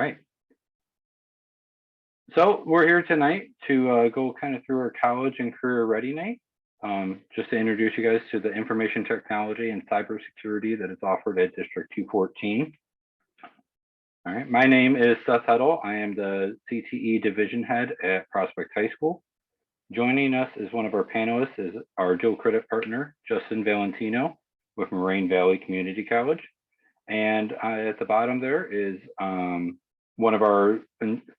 right. So we're here tonight to go kind of through our college and career ready night. Just to introduce you guys to the information technology and cybersecurity that is offered at District 214. All right, my name is Seth Heddle. I am the CTE division head at Prospect High School. Joining us as one of our panelists is our dual credit partner, Justin Valentino with Moraine Valley Community College. And at the bottom there is one of our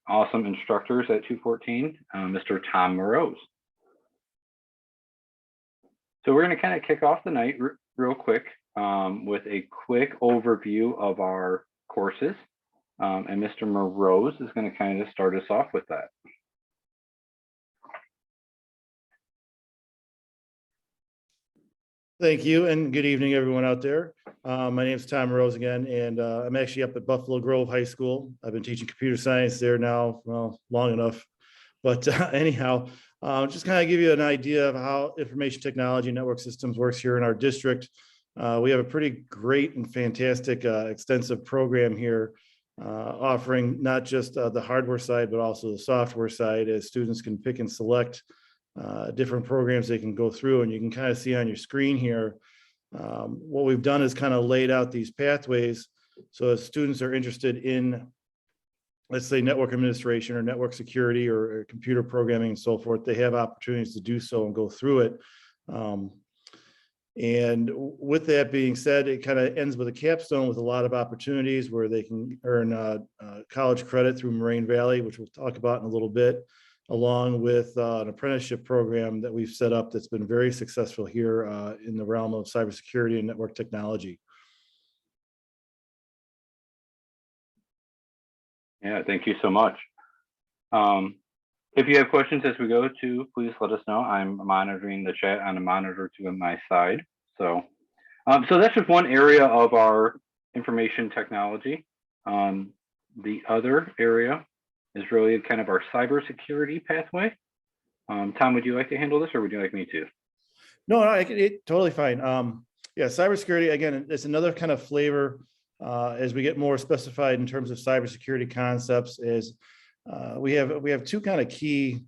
awesome instructors at 214, Mr. Tom Morose. So we're going to kind of kick off the night real quick with a quick overview of our courses. And Mr. Morose is going to kind of start us off with that. Thank you, and good evening, everyone out there. My name is Tom Morose again, and I'm actually up at Buffalo Grove High School. I've been teaching computer science there now, well, long enough. But anyhow, just kind of give you an idea of how information technology and network systems works here in our district. We have a pretty great and fantastic extensive program here, offering not just the hardware side, but also the software side, as students can pick and select different programs they can go through. And you can kind of see on your screen here, what we've done is kind of laid out these pathways. So if students are interested in, let's say, network administration or network security or computer programming and so forth, they have opportunities to do so and go through it. And with that being said, it kind of ends with a capstone with a lot of opportunities where they can earn college credit through Moraine Valley, which we'll talk about in a little bit, along with an apprenticeship program that we've set up that's been very successful here in the realm of cybersecurity and network technology. Yeah, thank you so much. If you have questions as we go to, please let us know. I'm monitoring the chat on a monitor to my side. So that's just one area of our information technology. The other area is really kind of our cybersecurity pathway. Tom, would you like to handle this, or would you like me to? No, totally fine. Yeah, cybersecurity, again, it's another kind of flavor as we get more specified in terms of cybersecurity concepts. Is we have two kind of key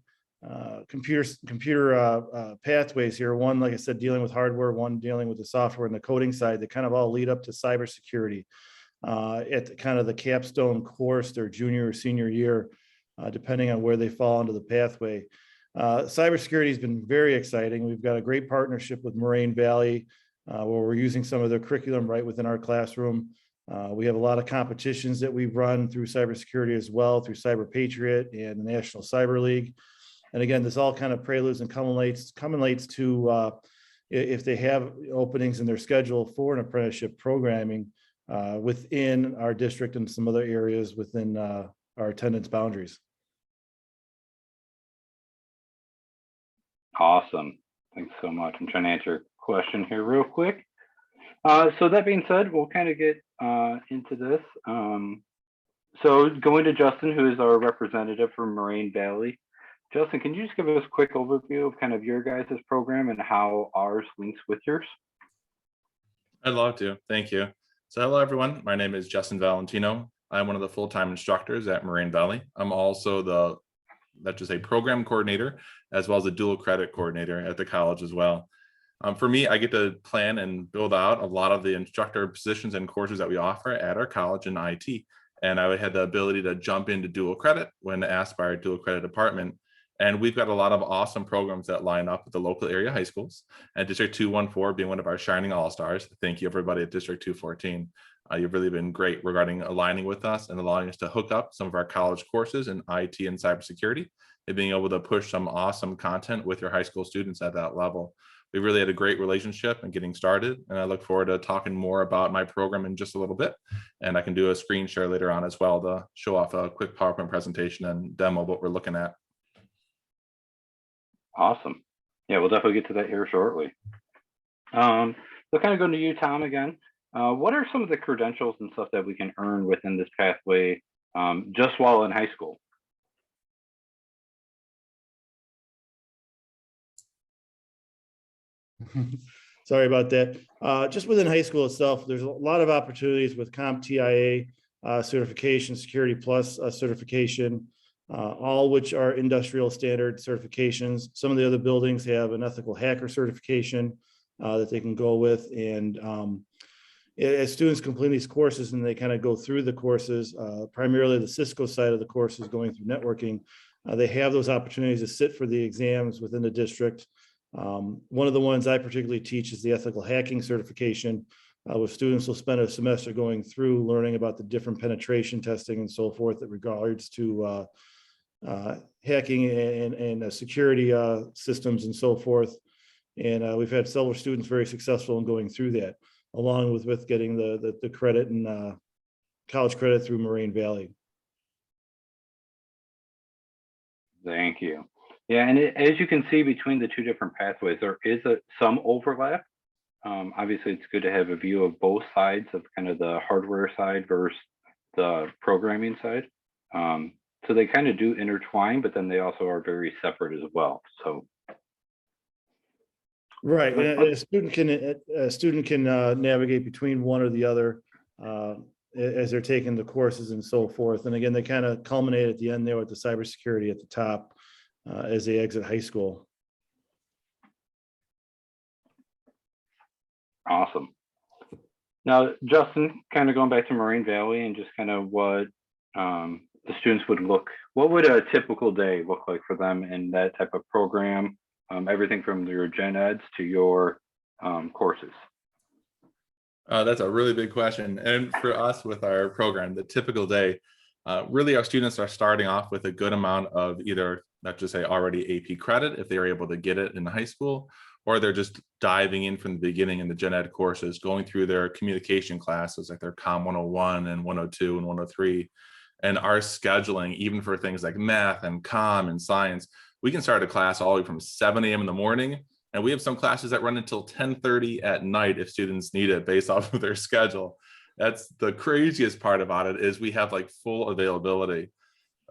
computer pathways here. One, like I said, dealing with hardware, one dealing with the software and the coding side, that kind of all lead up to cybersecurity at kind of the capstone course, their junior or senior year, depending on where they fall into the pathway. Cybersecurity has been very exciting. We've got a great partnership with Moraine Valley, where we're using some of their curriculum right within our classroom. We have a lot of competitions that we've run through cybersecurity as well, through Cyber Patriot and the National Cyber League. And again, this all kind of preludes and culminates to if they have openings in their schedule for an apprenticeship programming within our district and some other areas within our attendance boundaries. Awesome. Thanks so much. I'm trying to answer a question here real quick. So that being said, we'll kind of get into this. So going to Justin, who is our representative from Moraine Valley. Justin, can you just give us a quick overview of kind of your guys' program and how ours links with yours? I'd love to. Thank you. So hello, everyone. My name is Justin Valentino. I'm one of the full-time instructors at Moraine Valley. I'm also the, let's just say, program coordinator, as well as a dual credit coordinator at the college as well. For me, I get to plan and build out a lot of the instructor positions and courses that we offer at our college in IT. And I had the ability to jump into dual credit when asked by our dual credit department. And we've got a lot of awesome programs that line up with the local area high schools, and District 214 being one of our shining all-stars. Thank you, everybody at District 214. You've really been great regarding aligning with us and allowing us to hook up some of our college courses in IT and cybersecurity, and being able to push some awesome content with your high school students at that level. We really had a great relationship and getting started, and I look forward to talking more about my program in just a little bit. And I can do a screen share later on as well to show off a quick PowerPoint presentation and demo what we're looking at. Awesome. Yeah, we'll definitely get to that here shortly. So kind of going to you, Tom, again. What are some of the credentials and stuff that we can earn within this pathway just while in high school? Sorry about that. Just within high school itself, there's a lot of opportunities with CompTIA certification, Security Plus certification, all which are industrial standard certifications. Some of the other buildings have an ethical hacker certification that they can go with. And as students complete these courses and they kind of go through the courses, primarily the Cisco side of the courses going through networking, they have those opportunities to sit for the exams within the district. One of the ones I particularly teach is the ethical hacking certification, where students will spend a semester going through learning about the different penetration testing and so forth that regards to hacking and security systems and so forth. And we've had several students very successful in going through that, along with getting the credit and college credit through Moraine Valley. Thank you. Yeah, and as you can see between the two different pathways, there is some overlap. Obviously, it's good to have a view of both sides of kind of the hardware side versus the programming side. So they kind of do intertwine, but then they also are very separate as well. So. Right, a student can navigate between one or the other as they're taking the courses and so forth. And again, they kind of culminate at the end there with the cybersecurity at the top as they exit high school. Awesome. Now, Justin, kind of going back to Moraine Valley and just kind of what the students what would a typical day look like for them in that type of program? Everything from your gen eds to your courses. That's a really big question. And for us with our program, the typical day, really our students are starting off with a good amount of either, let's just say, already AP credit if they are able to get it in high school, or they're just diving in from the beginning in the gen ed courses, going through their communication classes like their COM 101 and 102 and 103. And our scheduling, even for things like math and comm and science, we can start a class all the way from 7 a.m. in the morning. And we have some classes that run until 10:30 at night if students need it based off of their schedule. That's the craziest part about it, is we have like full availability.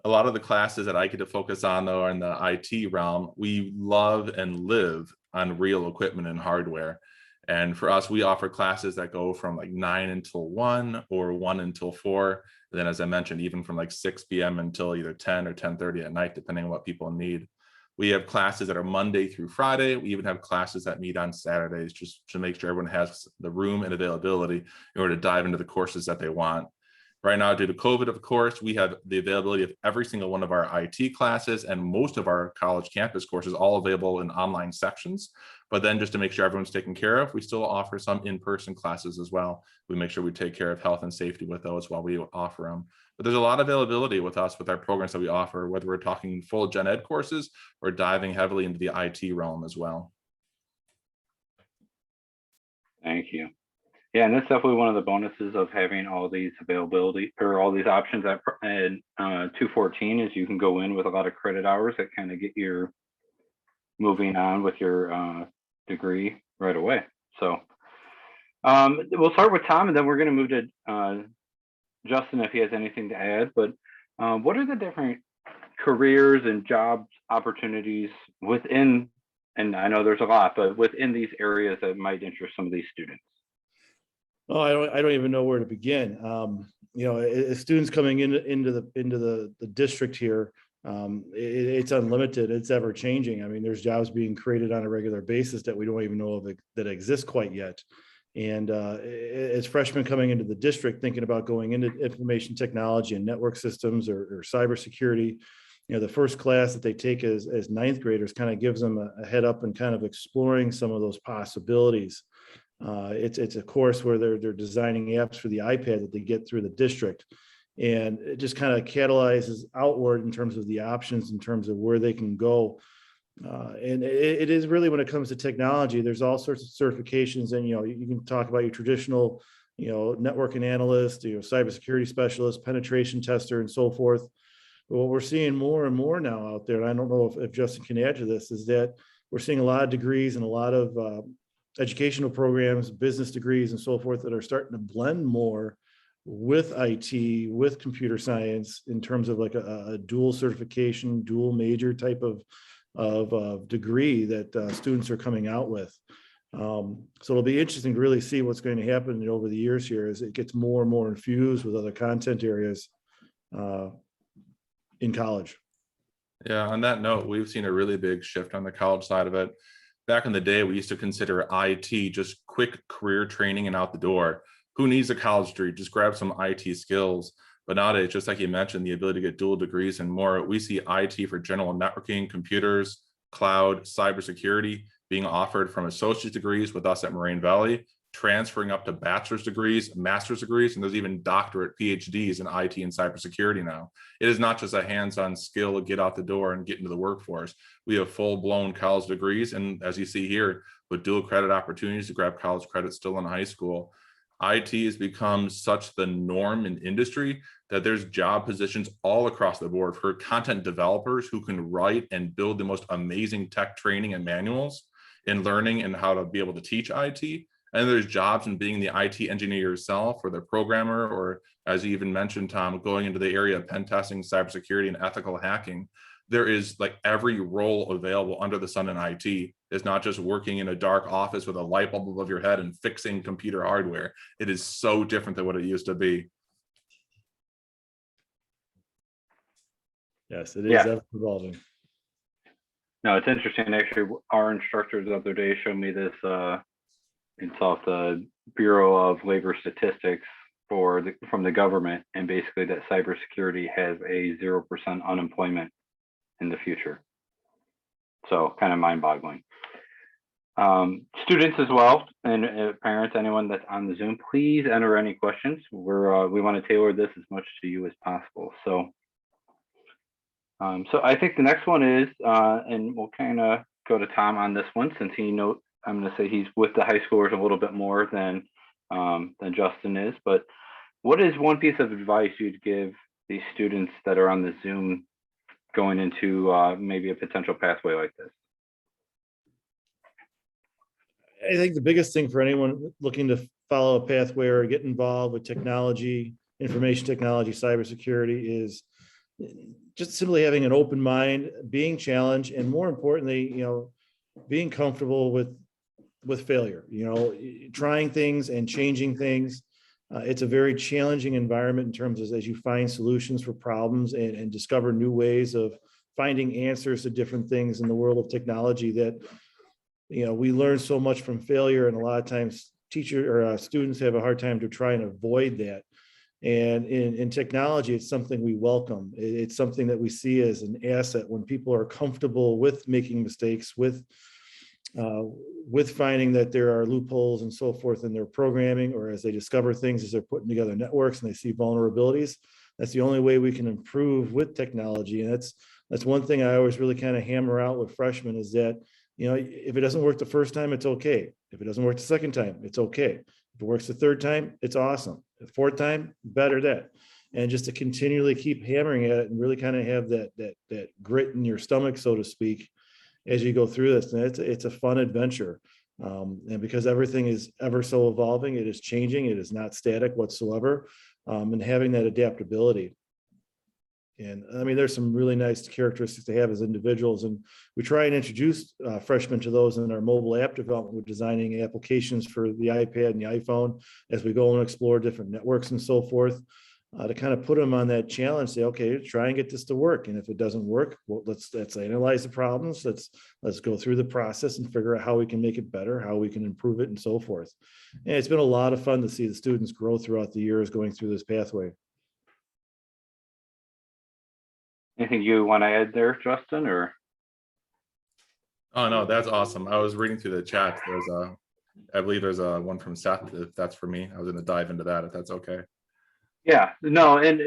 A lot of the classes that I get to focus on though are in the IT realm. We love and live on real equipment and hardware. And for us, we offer classes that go from like 9 until 1 or 1 until 4. And then as I mentioned, even from like 6 p.m. until either 10 or 10:30 at night, depending on what people need. We have classes that are Monday through Friday. We even have classes that meet on Saturdays just to make sure everyone has the room and availability in order to dive into the courses that they want. Right now, due to COVID, of course, we have the availability of every single one of our IT classes and most of our college campus courses all available in online sections. But then just to make sure everyone's taken care of, we still offer some in-person classes as well. We make sure we take care of health and safety with those while we offer them. But there's a lot of availability with us with our programs that we offer, whether we're talking full gen ed courses or diving heavily into the IT realm as well. Thank you. Yeah, and that's definitely one of the bonuses of having all these availability or all these options at 214 is you can go in with a lot of credit hours that kind of get you moving on with your degree right away. So we'll start with Tom, and then we're going to move to Justin if he has anything to add. But what are the different careers and job opportunities within, and I know there's a lot, but within these areas that might interest some of these students? Oh, I don't even know where to begin. You know, as students coming into the district here, it's unlimited. It's ever changing. I mean, there's jobs being created on a regular basis that we don't even know of that exist quite yet. And as freshmen coming into the district, thinking about going into information technology and network systems or cybersecurity, you know, the first class that they take as ninth graders kind of gives them a head up and kind of exploring some of those possibilities. It's a course where they're designing apps for the iPad that they get through the district, and it just kind of catalyzes outward in terms of the options, in terms of where they can go. And it is really, when it comes to technology, there's all sorts of certifications, and you know, you can talk about your traditional, you know, networking analyst, you know, cybersecurity specialist, penetration tester, and so forth. But what we're seeing more and more now out there, and I don't know if Justin can add to this, is that we're seeing a lot of degrees and a lot of educational programs, business degrees, and so forth that are starting to blend more with IT, with computer science, in terms of like a dual certification, dual major type of degree that students are coming out with. So it'll be interesting to really see what's going to happen over the years here as it gets more and more infused with other content areas in college. Yeah, on that note, we've seen a really big shift on the college side of it. Back in the day, we used to consider IT just quick career training and out the door. Who needs a college degree? Just grab some IT skills. But nowadays, just like you mentioned, the ability to get dual degrees and more, we see IT for general networking, computers, cloud, cybersecurity being offered from associate degrees with us at Moraine Valley, transferring up to bachelor's degrees, master's degrees, and there's even doctorate PhDs in IT and cybersecurity now. It is not just a hands-on skill to get out the door and get into the workforce. We have full-blown college degrees, and as you see here, with dual credit opportunities to grab college credit still in high school. IT has become such the norm in industry that there's job positions all across the board for content developers who can write and build the most amazing tech training and manuals in learning and how to be able to teach IT. And there's jobs in being the IT engineer yourself or the programmer, or as you even mentioned, Tom, going into the area of pen testing, cybersecurity, and ethical hacking. There is like every role available under the sun in IT. Is not just working in a dark office with a light bulb above your head and fixing computer hardware. It is so different than what it used to be. Yes, it is Yeah. ever evolving. No, it's interesting. Actually, our instructor the other day showed me this. It's off the Bureau of Labor Statistics from the government, and basically that cybersecurity has a 0% unemployment in the future. So kind of mind-boggling. Students as well, and parents, anyone that's on the Zoom, please enter any questions. We want to tailor this as much to you as possible. So I think the next one is, and we'll kind of go to Tom on this one, since I'm going to say he's with the high schoolers a little bit more than Justin is. But what is one piece of advice you'd give these students that are on the Zoom going into maybe a potential pathway like this? I think the biggest thing for anyone looking to follow a pathway or get involved with technology, information technology, cybersecurity is just simply having an open mind, being challenged, and more importantly, being comfortable with failure, trying things and changing things. It's a very challenging environment in terms of as you find solutions for problems and discover new ways of finding answers to different things in the world of technology that, we learn so much from failure, and a lot of times students have a hard time to try and avoid that. And in technology, it's something we welcome. It's something that we see as an asset when people are comfortable with making mistakes, with finding that there are loopholes and so forth in their programming, or as they discover things as they're putting together networks and they see vulnerabilities. That's the only way we can improve with technology. And that's one thing I always really kind of hammer out with freshmen is that, if it doesn't work the first time, it's okay. If it doesn't work the second time, it's okay. If it works the third time, it's awesome. The fourth time, better that. And just to continually keep hammering at it and really kind of have that grit in your stomach, so to speak, as you go through this. And it's a fun adventure. And because everything is ever so evolving, it is changing, it is not static whatsoever. And having that adaptability. And I mean, there's some really nice characteristics to have as individuals. And we try and introduce freshmen to those in our mobile app development. We're designing applications for the iPad and the iPhone as we go and explore different networks and so forth. To kind of put them on that challenge, say, okay, try and get this to work. And if it doesn't work, well, let's analyze the problems. Let's go through the process and figure out how we can make it better, how we can improve it, and so forth. And it's been a lot of fun to see the students grow throughout the years going through this pathway. Anything you want to add there, Justin, or? Oh, no, that's awesome. I was reading through the chat. I believe there's one from Seth, if that's for me. I was going to dive into that, if that's okay. Yeah, no, and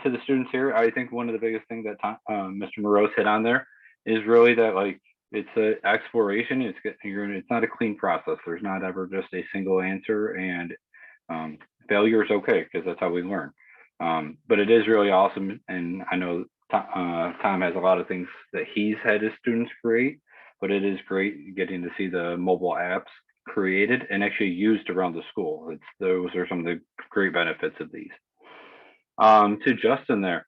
to the students here, I think one of the biggest things that Mr. Moreau hit on there is really that, like, it's an exploration. It's not a clean process. There's not ever just a single answer, and failure is okay because that's how we learn. But it is really awesome, and I know Tom has a lot of things that he's had his students create, but it is great getting to see the mobile apps created and actually used around the school. Those are some of the great benefits of these. To Justin there,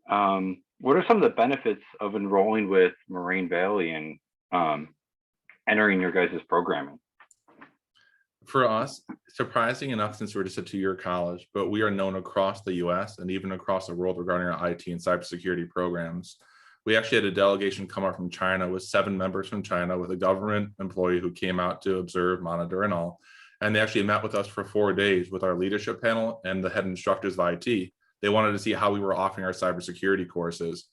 what are some of the benefits of enrolling with Moraine Valley and entering your guys' programming? For us, surprising enough, since we're just a 2-year college, but we are known across the US and even across the world regarding our IT and cybersecurity programs. We actually had a delegation come out from China with 7 members from China with a government employee who came out to observe, monitor, and all. And they actually met with us for 4 days with our leadership panel and the head instructors of IT. They wanted to see how we were offering our cybersecurity courses.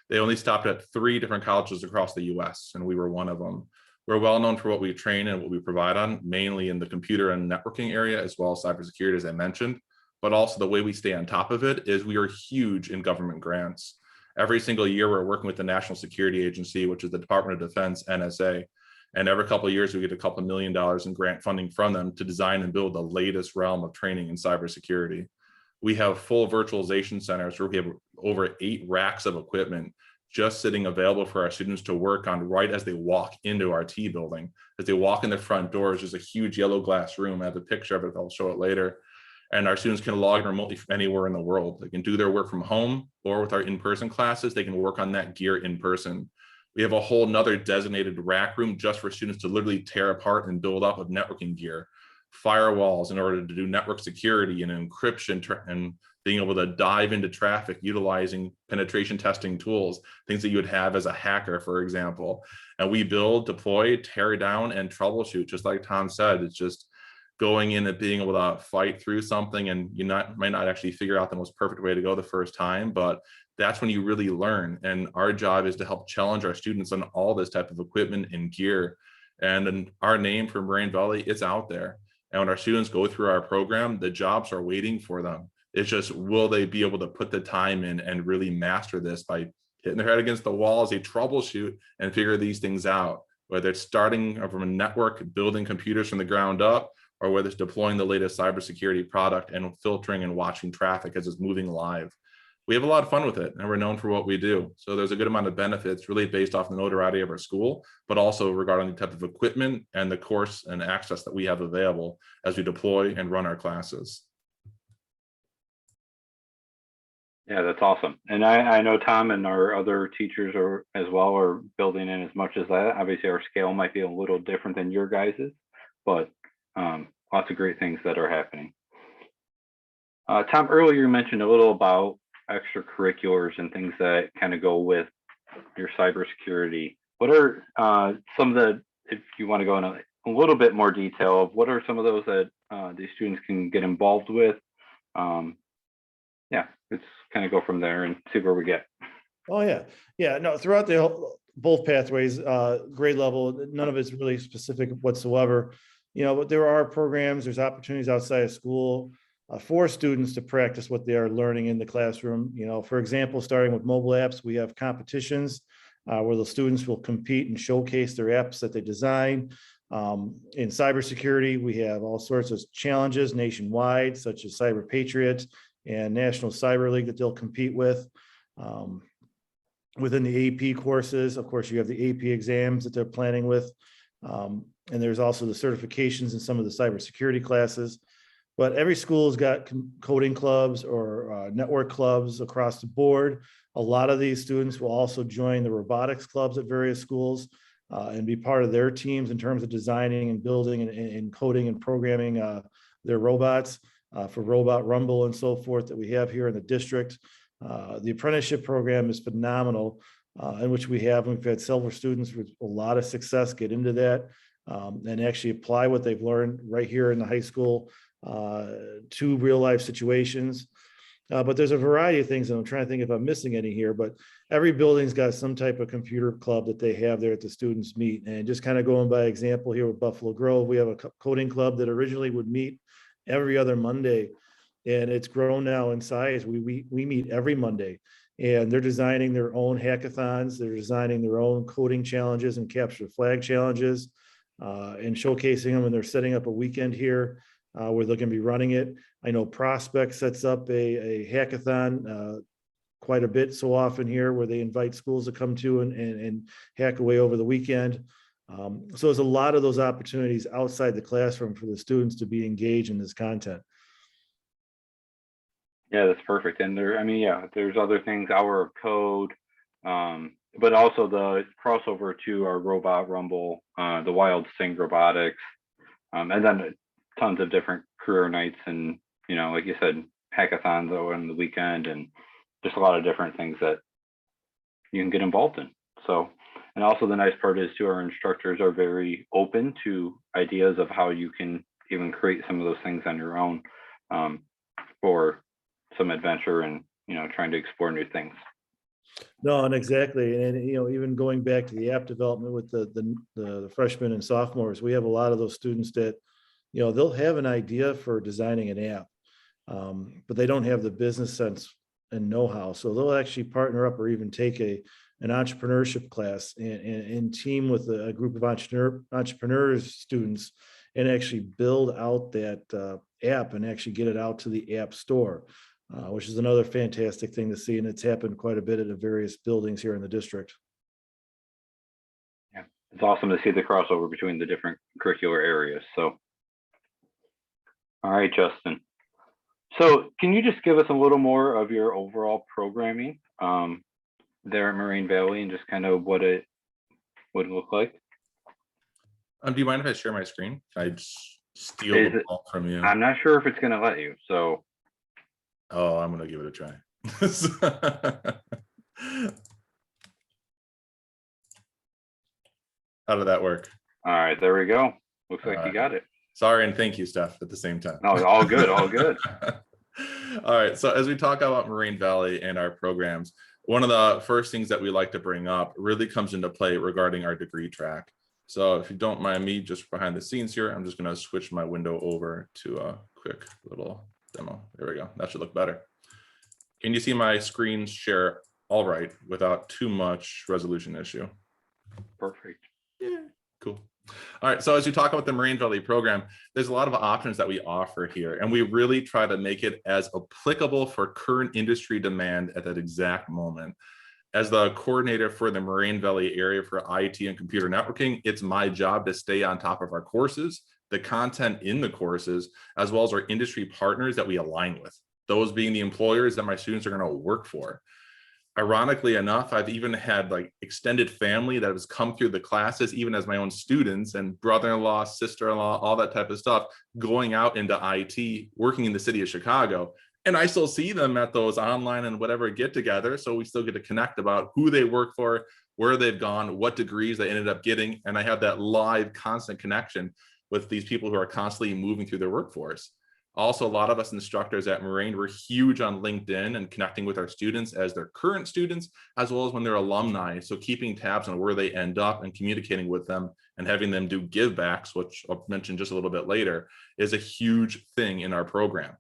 They only stopped at 3 different colleges across the US, and we were one of them. We're well known for what we train and what we provide on, mainly in the computer and networking area, as well as cybersecurity, as I mentioned. But also the way we stay on top of it is we are huge in government grants. Every single year, we're working with the National Security Agency, which is the Department of Defense, NSA. And every couple of years, we get a couple $1 million in grant funding from them to design and build the latest realm of training in cybersecurity. We have full virtualization centers where we have over 8 racks of equipment just sitting available for our students to work on right as they walk into our T building. As they walk in the front doors, there's a huge yellow glass room. I have a picture of it, I'll show it later. And our students can log in remotely from anywhere in the world. They can do their work from home, or with our in-person classes, they can work on that gear in person. We have a whole nother designated rack room just for students to literally tear apart and build up of networking gear, firewalls in order to do network security and encryption and being able to dive into traffic utilizing penetration testing tools, things that you would have as a hacker, for example. And we build, deploy, tear down, and troubleshoot. Just like Tom said, it's just going in and being able to fight through something, and you might not actually figure out the most perfect way to go the first time, but that's when you really learn. And our job is to help challenge our students on all this type of equipment and gear. And our name for Moraine Valley, it's out there. And when our students go through our program, the jobs are waiting for them. It's just, will they be able to put the time in and really master this by hitting their head against the wall as they troubleshoot and figure these things out, whether it's starting from a network, building computers from the ground up, or whether it's deploying the latest cybersecurity product and filtering and watching traffic as it's moving live. We have a lot of fun with it, and we're known for what we do. So there's a good amount of benefits really based off the notoriety of our school, but also regarding the type of equipment and the course and access that we have available as we deploy and run our classes. Yeah, that's awesome. And I know Tom and our other teachers are as well are building in as much as that. Obviously, our scale might be a little different than your guys's, but lots of great things that are happening. Tom, earlier you mentioned a little about extracurriculars and things that kind of go with your cybersecurity. What are some of the, if you want to go in a little bit more detail, of what are some of those that these students can get involved with? Yeah, let's kind of go from there and see where we get. Oh, yeah. No, throughout both pathways, grade level, none of it's really specific whatsoever. But there are programs, there's opportunities outside of school for students to practice what they are learning in the classroom. For example, starting with mobile apps, we have competitions where the students will compete and showcase their apps that they design. In cybersecurity, we have all sorts of challenges nationwide, such as Cyber Patriot and National Cyber League that they'll compete with. Within the AP courses, of course, you have the AP exams that they're planning with. And there's also the certifications in some of the cybersecurity classes. But every school's got coding clubs or network clubs across the board. A lot of these students will also join the robotics clubs at various schools and be part of their teams in terms of designing and building and coding and programming their robots. For Robot Rumble and so forth that we have here in the district. The apprenticeship program is phenomenal, in which we've had several students with a lot of success get into that and actually apply what they've learned right here in the high school to real life situations. But there's a variety of things, and I'm trying to think if I'm missing any here, but every building's got some type of computer club that they have there at the students meet. And just kind of going by example here with Buffalo Grove, we have a coding club that originally would meet every other Monday, and it's grown now in size. We meet every Monday, and they're designing their own hackathons. They're designing their own coding challenges and capture the flag challenges and showcasing them. And they're setting up a weekend here where they're going to be running it. I know Prospect sets up a hackathon quite a bit so often here, where they invite schools to come to and hack away over the weekend. So there's a lot of those opportunities outside the classroom for the students to be engaged in this content. Yeah, that's perfect. And there's other things, Hour of Code, but also the crossover to our Robot Rumble, the Wild Sing Robotics, and then tons of different career nights and, you know, like you said, hackathons on the weekend and just a lot of different things that you can get involved in. So, and also the nice part is too, our instructors are very open to ideas of how you can even create some of those things on your own for some adventure and, you know, trying to explore new things. No, and exactly. And, you know, even going back to the app development with the freshmen and sophomores, we have a lot of those students that, you know, they'll have an idea for designing an app, but they don't have the business sense and know-how. So they'll actually partner up or even take an entrepreneurship class and team with a group of entrepreneurs students and actually build out that app and actually get it out to the app store, which is another fantastic thing to see. And it's happened quite a bit at the various buildings here in the district. Yeah, it's awesome to see the crossover between the different curricular areas. So, all right, Justin. So can you just give us a little more of your overall programming there at Moraine Valley and just kind of what it would look like? Do you mind if I share my screen? Can I just steal the ball from you? I'm not sure if it's going to let you. So. Oh, I'm going to give it a try. How did that work? All right, there we go. Looks like you got it. Sorry, and thank you, Steph, at the same time. No, all good, all good. All right, so as we talk about Moraine Valley and our programs, one of the first things that we like to bring up really comes into play regarding our degree track. So if you don't mind me just behind the scenes here, I'm just going to switch my window over to a quick little demo. There we go. That should look better. Can you see my screen share all right without too much resolution issue? Perfect. Yeah, cool. All right, so as you talk about the Moraine Valley program, there's a lot of options that we offer here, and we really try to make it as applicable for current industry demand at that exact moment. As the coordinator for the Moraine Valley area for IT and computer networking, it's my job to stay on top of our courses, the content in the courses, as well as our industry partners that we align with, those being the employers that my students are going to work for. Ironically enough, I've even had like extended family that has come through the classes, even as my own students, and brother-in-law, sister-in-law, all that type of stuff, going out into IT, working in the city of Chicago. And I still see them at those online and whatever get together. So we still get to connect about who they work for, where they've gone, what degrees they ended up getting. And I have that live constant connection with these people who are constantly moving through their workforce. Also, a lot of us instructors at Moraine, we're huge on LinkedIn and connecting with our students as their current students, as well as when they're alumni. So keeping tabs on where they end up and communicating with them and having them do givebacks, which I'll mention just a little bit later, is a huge thing in our program.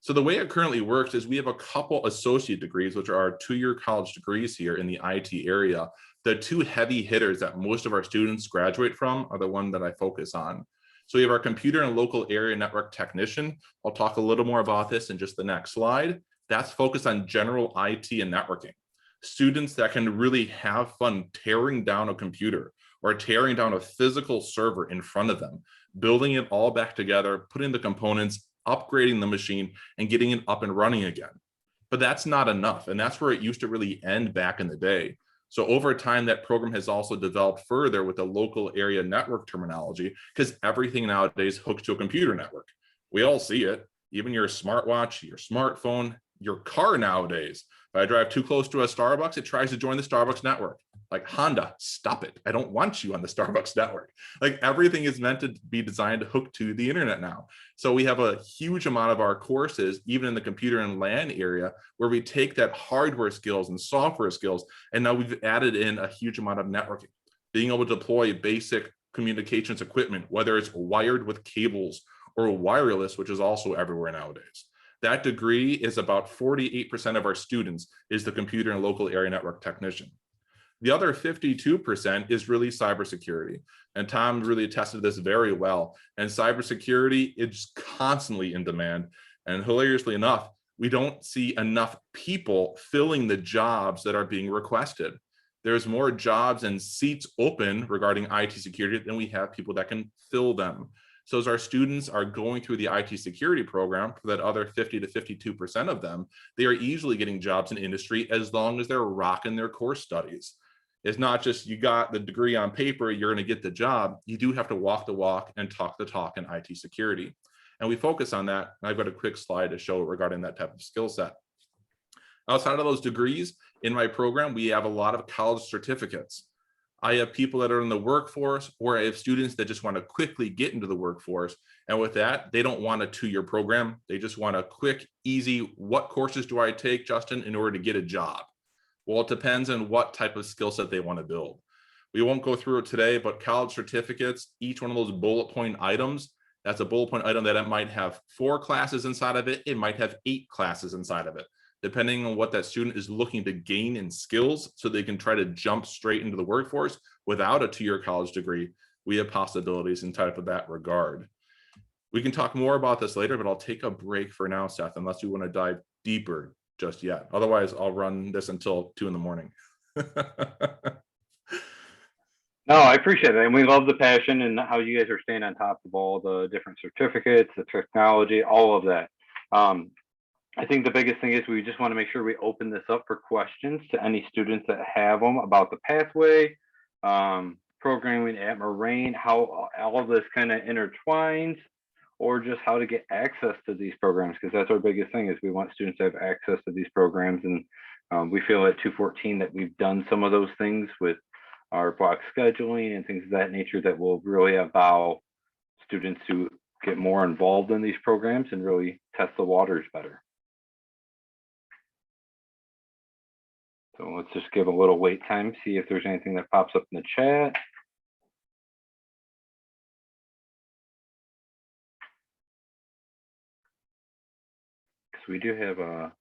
So the way it currently works is we have a couple associate degrees, which are our two-year college degrees here in the IT area. The two heavy hitters that most of our students graduate from are the one that I focus on. So we have our computer and local area network technician. I'll talk a little more about this in just the next slide. That's focused on general IT and networking. Students that can really have fun tearing down a computer or tearing down a physical server in front of them, building it all back together, putting the components, upgrading the machine, and getting it up and running again. But that's not enough. And that's where it used to really end back in the day. So over time, that program has also developed further with the local area network terminology, because everything nowadays hooks to a computer network. We all see it, even your smartwatch, your smartphone, your car nowadays. If I drive too close to a Starbucks, it tries to join the Starbucks network. Like, Honda, stop it. I don't want you on the Starbucks network. Like, everything is meant to be designed to hook to the internet now. So we have a huge amount of our courses, even in the computer and LAN area, where we take that hardware skills and software skills, and now we've added in a huge amount of networking, being able to deploy basic communications equipment, whether it's wired with cables or wireless, which is also everywhere nowadays. That degree is about 48% of our students is the computer and local area network technician. The other 52% is really cybersecurity. And Tom really attested to this very well. And cybersecurity is constantly in demand. And hilariously enough, we don't see enough people filling the jobs that are being requested. There's more jobs and seats open regarding IT security than we have people that can fill them. So as our students are going through the IT security program, for that other 50 to 52% of them, they are easily getting jobs in industry as long as they're rocking their core studies. It's not just you got the degree on paper, you're going to get the job. You do have to walk the walk and talk the talk in IT security. And we focus on that. And I've got a quick slide to show regarding that type of skill set. Outside of those degrees, in my program, we have a lot of college certificates. I have people that are in the workforce, or I have students that just want to quickly get into the workforce. And with that, they don't want a 2-year program. They just want a quick, easy, what courses do I take, Justin, in order to get a job? Well, it depends on what type of skill set they want to build. We won't go through it today, but college certificates, each one of those bullet point items, that's a bullet point item that it might have 4 classes inside of it. It might have 8 classes inside of it, depending on what that student is looking to gain in skills so they can try to jump straight into the workforce without a 2-year college degree. We have possibilities in type of that regard. We can talk more about this later, but I'll take a break for now, Seth, unless you want to dive deeper just yet. Otherwise, I'll run this until 2 in the morning. No, I appreciate it. And we love the passion and how you guys are staying on top of all the different certificates, the technology, all of that. I think the biggest thing is we just want to make sure we open this up for questions to any students that have them about the pathway, programming at Moraine, how all of this kind of intertwines, or just how to get access to these programs, because that's our biggest thing is we want students to have access to these programs. And we feel at 214 that we've done some of those things with our block scheduling and things of that nature that will really allow students to get more involved in these programs and really test the waters better. So let's just give a little wait time, see if there's anything that pops up in the chat. Because we do have an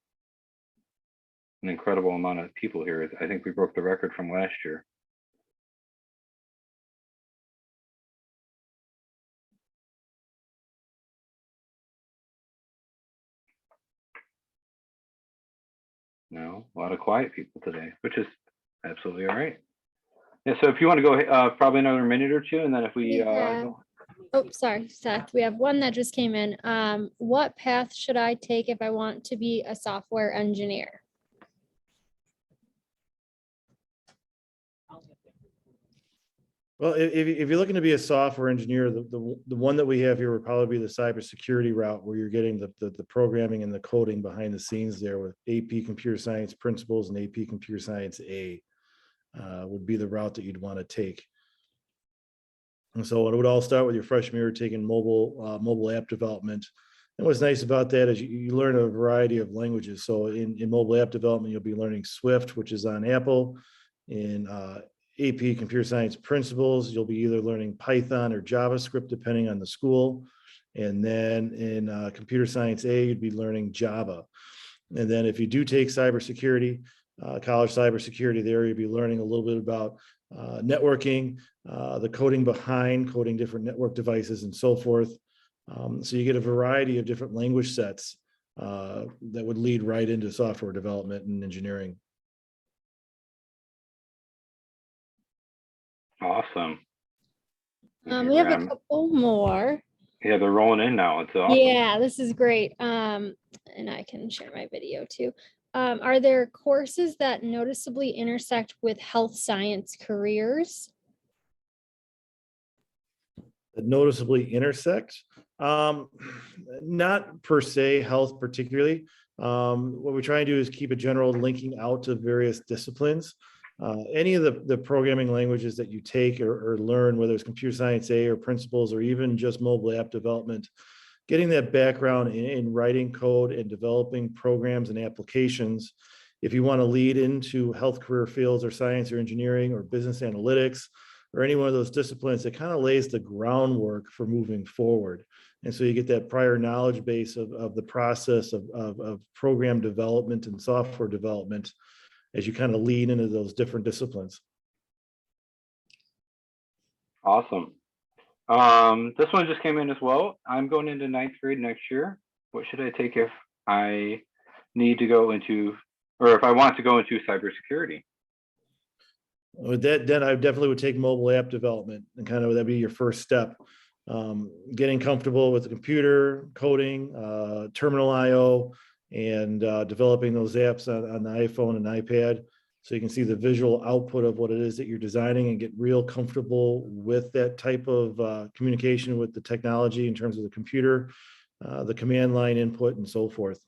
incredible amount of people here. I think we broke the record from last year. No, a lot of quiet people today, which is absolutely all right. Yeah, so if you want to go probably another minute or two, and then if we Oh, sorry, Seth. We have one that just came in. What path should I take if I want to be a software engineer? Well, if you're looking to be a software engineer, the one that we have here would probably be the cybersecurity route, where you're getting the programming and the coding behind the scenes there with AP Computer Science Principles and AP Computer Science A would be the route that you'd want to take. And so it would all start with your freshman year taking mobile app development. And what's nice about that is you learn a variety of languages. So in mobile app development, you'll be learning Swift, which is on Apple. In AP Computer Science Principles, you'll be either learning Python or JavaScript, depending on the school. And then in Computer Science A, you'd be learning Java. And then if you do take cybersecurity, college cybersecurity there, you'll be learning a little bit about networking, the coding behind coding different network devices and so forth. So you get a variety of different language sets that would lead right into software development and engineering. awesome. We have a couple more. Yeah, they're rolling in now. It's awesome. Yeah, this is great. And I can share my video too. Are there courses that noticeably intersect with health science careers? That noticeably intersect? Not per se health particularly. What we try and do is keep a general linking out to various disciplines. Any of the programming languages that you take or learn, whether it's computer science A or principles or even just mobile app development, getting that background in writing code and developing programs and applications. If you want to lead into health career fields or science or engineering or business analytics or any one of those disciplines, it kind of lays the groundwork for moving forward. And so you get that prior knowledge base of the process of program development and software development as you kind of lead into those different disciplines. Awesome. This one just came in as well. I'm going into 9th grade next year. What should I take if I need to go into, or if I want to go into cybersecurity? With that, then I definitely would take mobile app development and kind of that'd be your first step. Getting comfortable with the computer, coding, terminal IO, and developing those apps on the iPhone and iPad. So you can see the visual output of what it is that you're designing and get real comfortable with that type of communication with the technology in terms of the computer. the command line input and so forth.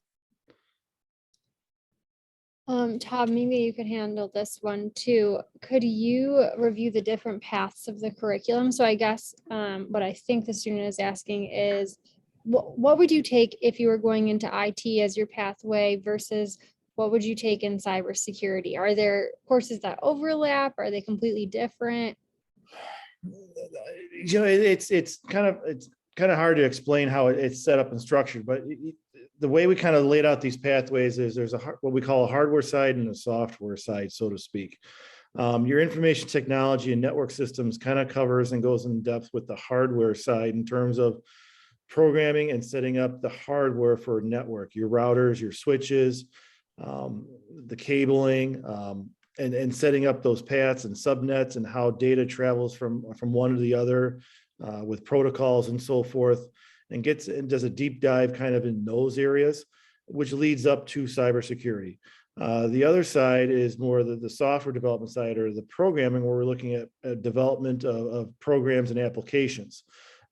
Tom, maybe you could handle this one too. Could you review the different paths of the curriculum? So I guess what I think the student is asking is, what would you take if you were going into IT as your pathway versus what would you take in cybersecurity? Are there courses that overlap? Are they completely different? It's kind of hard to explain how it's set up and structured, but the way we kind of laid out these pathways is there's what we call a hardware side and a software side, so to speak. Your information technology and network systems kind of covers and goes in depth with the hardware side in terms of programming and setting up the hardware for a network, your routers, your switches, the cabling, and setting up those paths and subnets and how data travels from one to the other with protocols and so forth, and does a deep dive kind of in those areas, which leads up to cybersecurity. The other side is more the software development side or the programming, where we're looking at development of programs and applications,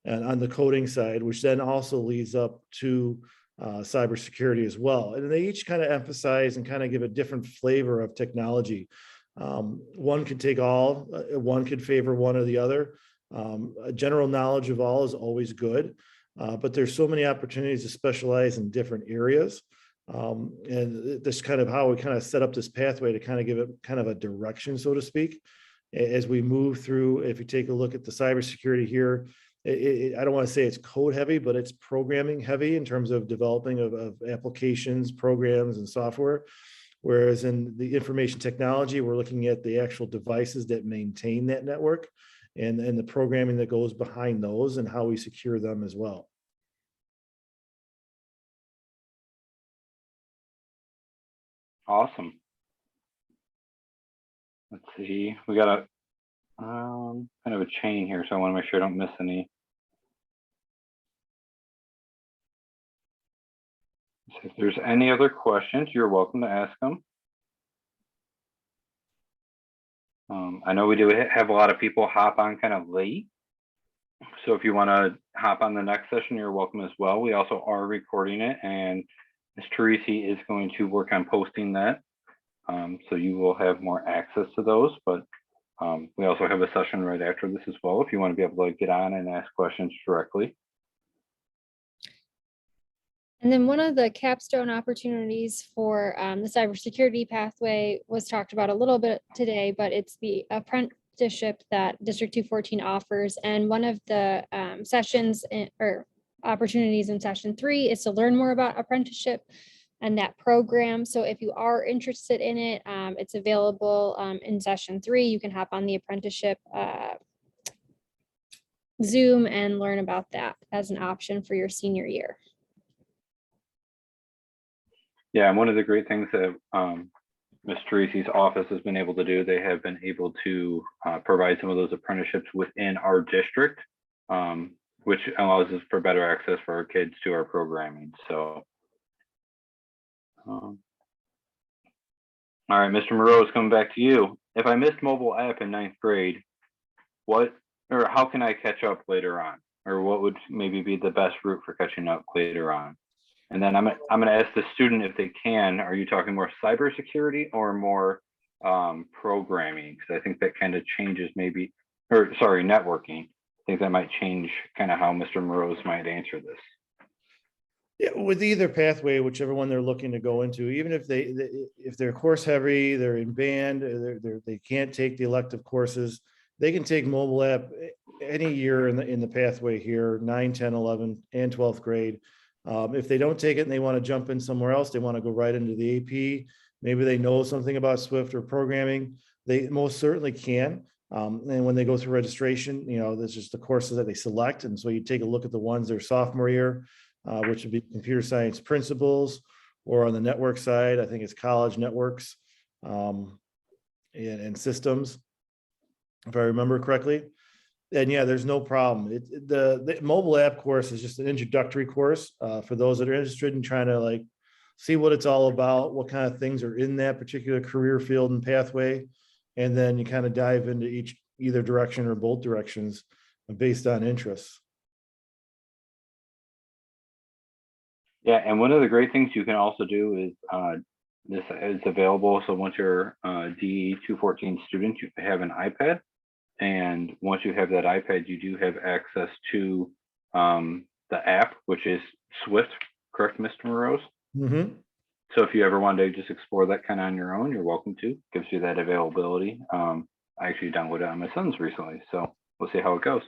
and on the coding side, which then also leads up to cybersecurity as well. And they each kind of emphasize and kind of give a different flavor of technology. One could take all, one could favor one or the other. A general knowledge of all is always good, but there's so many opportunities to specialize in different areas. And this kind of how we kind of set up this pathway to kind of give it kind of a direction, so to speak, as we move through. If you take a look at the cybersecurity here, I don't want to say it's code heavy, but it's programming heavy in terms of developing of applications, programs, and software. Whereas in the information technology, we're looking at the actual devices that maintain that network and the programming that goes behind those and how we secure them as well. Awesome. Let's see, we got a kind of a chain here, so I want to make sure I don't miss any. So if there's any other questions, you're welcome to ask them. I know we do have a lot of people hop on kind of late, so if you want to hop on the next session, you're welcome as well. We also are recording it, and Ms. Teresi is going to work on posting that, so you will have more access to those. But we also have a session right after this as well, if you want to be able to get on and ask questions directly. And then one of the capstone opportunities for the cybersecurity pathway was talked about a little bit today, but it's the apprenticeship that District 214 offers. And one of the sessions or opportunities in session 3 is to learn more about apprenticeship and that program. So if you are interested in it, it's available in session 3. You can hop on the apprenticeship Zoom and learn about that as an option for your senior year. Yeah, and one of the great things that Ms. Teresi's office has been able to do, they have been able to provide some of those apprenticeships within our district, which allows us for better access for our kids to our programming. So, all right, Mr. Moreau, is coming back to you. If I missed mobile app in 9th grade, how can I catch up later on? Or what would maybe be the best route for catching up later on? And then I'm going to ask the student if they can, are you talking more cybersecurity or more programming? Because I think that kind of changes maybe, or sorry, networking. I think that might change kind of how Mr. Morose might answer this. Yeah, with either pathway, whichever one they're looking to go into, even if if they're course heavy, they're in band, they can't take the elective courses, they can take mobile app any year in the pathway here, 9, 10, 11, and 12th grade. If they don't take it and they want to jump in somewhere else, they want to go right into the AP, maybe they know something about Swift or programming, they most certainly can. And when they go through registration, that's just the courses that they select. And so you take a look at the ones their sophomore year, which would be computer science principles, or on the network side, I think it's college networks and systems, if I remember correctly. And yeah, there's no problem. The mobile app course is just an introductory course for those that are interested in trying to see what it's all about, what kind of things are in that particular career field and pathway. And then you kind of dive into either direction or both directions based on interests. Yeah, and one of the great things you can also do is this is available. So once you're a DE 214 student, you have an iPad. And once you have that iPad, you do have access to the app, which is Swift, correct, Mr. Morose? Mhm. So if you ever want to just explore that kind of on your own, you're welcome to. Gives you that availability. I actually downloaded it on my son's recently, so we'll see how it goes.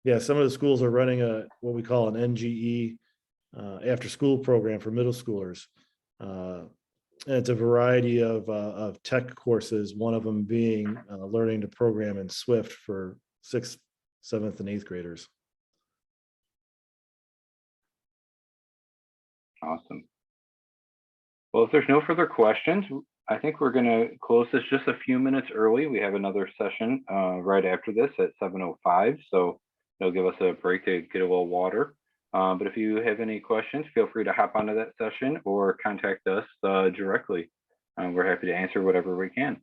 Yeah, some of the schools are running what we call an NGE after-school program for middle schoolers. And it's a variety of tech courses, one of them being learning to program in Swift for 6th, 7th, and 8th graders. Awesome. Well, if there's no further questions, I think we're going to close this just a few minutes early. We have another session right after this at 7:05, so it'll give us a break to get a little water. But if you have any questions, feel free to hop onto that session or contact us directly. We're happy to answer whatever we can.